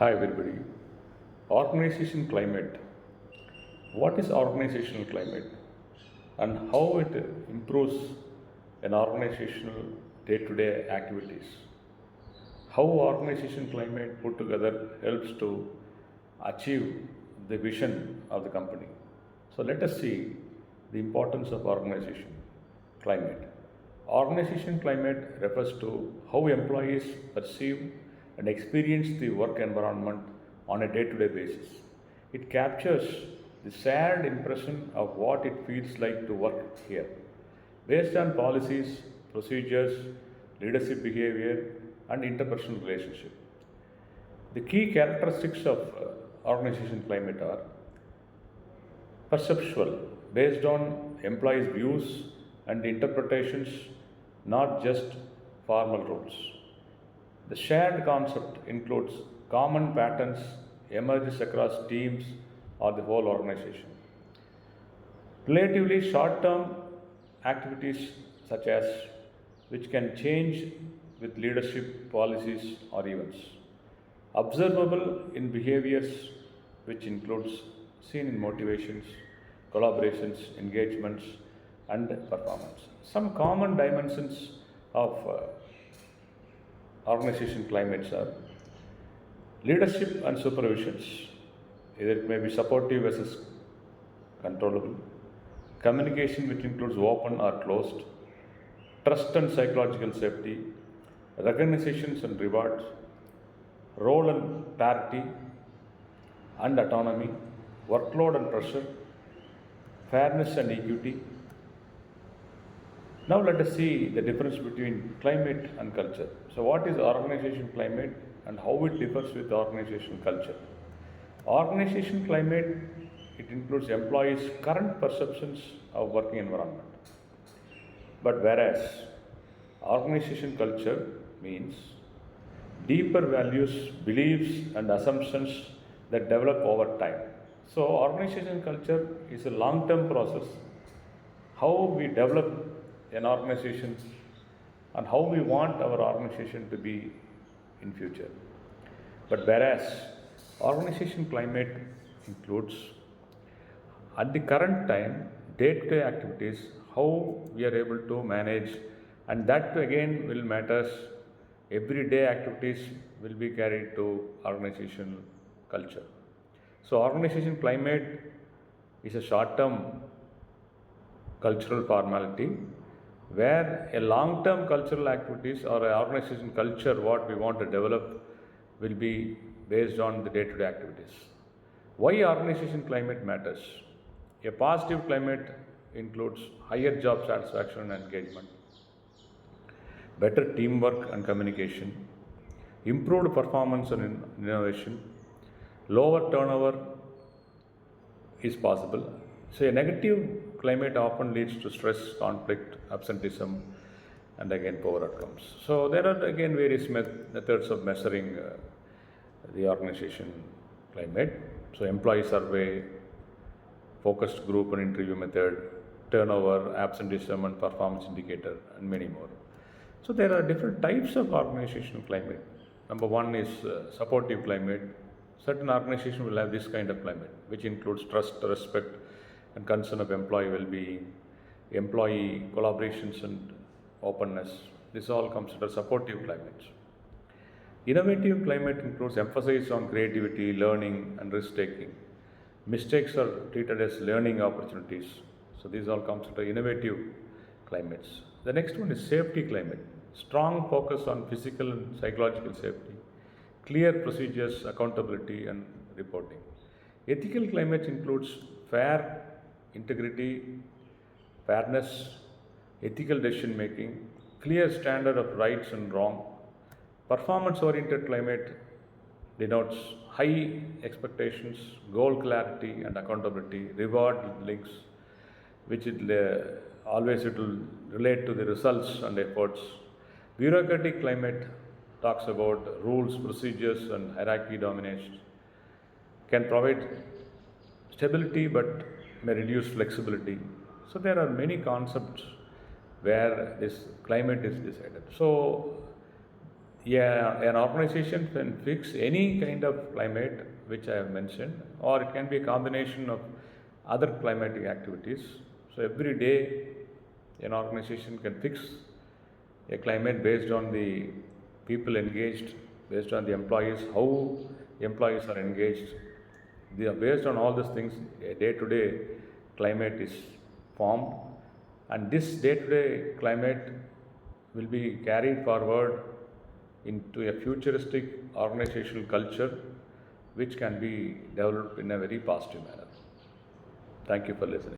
Hi everybody. Organization climate. What is organizational climate and how it improves an organizational day-to-day activities? How organization climate put together helps to achieve the vision of the company. So let us see the importance of organization climate. Organization climate refers to how employees perceive and experience the work environment on a day-to-day basis. It captures the shared impression of what it feels like to work here. Based on policies, procedures, leadership behavior, and interpersonal relationship. The key characteristics of organization climate are perceptual, based on employees' views and interpretations, not just formal rules. The shared concept includes common patterns emerges across teams or the whole organization. Relatively short-term activities such as which can change with leadership policies or events. Observable in behaviors which includes seen in motivations, collaborations, engagements, and performance. Some common dimensions of organization climates are leadership and supervisions. Either it may be supportive versus controllable. Communication which includes open or closed. Trust and psychological safety. Recognitions and rewards. Role and parity and autonomy. Workload and pressure. Fairness and equity. Now let us see the difference between climate and culture. So what is organization climate and how it differs with organization culture? Organization climate, it includes employees' current perceptions of working environment. But whereas organization culture means deeper values, beliefs and assumptions that develop over time. So organization culture is a long-term process. How we develop an organization and how we want our organization to be in future. But whereas organization climate includes at the current time day-to-day activities, how we are able to manage, and that again will matters. Everyday activities will be carried to organization culture. So organization climate is a short-term cultural formality where a long-term cultural activities or a organization culture what we want to develop will be based on the day-to-day activities. Why organization climate matters? A positive climate includes higher job satisfaction and engagement, better teamwork and communication, improved performance and innovation, lower turnover is possible. So a negative climate often leads to stress, conflict, absenteeism, and again poor outcomes. So there are again various methods of measuring the organization climate. So employee survey, focused group and interview method, turnover, absenteeism and performance indicator, and many more. So there are different types of organizational climate. Number one is supportive climate. Certain organizations will have this kind of climate, which includes trust, respect, and concern of employee well-being, employee collaborations and openness. This all comes under supportive climates. Innovative climate includes emphasis on creativity, learning, and risk-taking. Mistakes are treated as learning opportunities. So these all comes under innovative climates. The next one is safety climate. Strong focus on physical and psychological safety, clear procedures, accountability, and reporting. Ethical climate includes fair, integrity, fairness, ethical decision making, clear standard of rights and wrong. Performance oriented climate denotes high expectations, goal clarity and accountability, reward links, which always it will relate to the results and efforts. Bureaucratic climate talks about rules, procedures, and hierarchy domination. Can provide stability but may reduce flexibility. So there are many concepts where this climate is decided. So Yeah, an organization can fix any kind of climate which I have mentioned, or it can be a combination of other climatic activities. So every day, an organization can fix a climate based on the people engaged, based on the employees, how employees are engaged. Based on all these things, a day-to-day climate is formed, and this day-to-day climate will be carried forward into a futuristic organizational culture which can be developed in a very positive manner. Thank you for listening.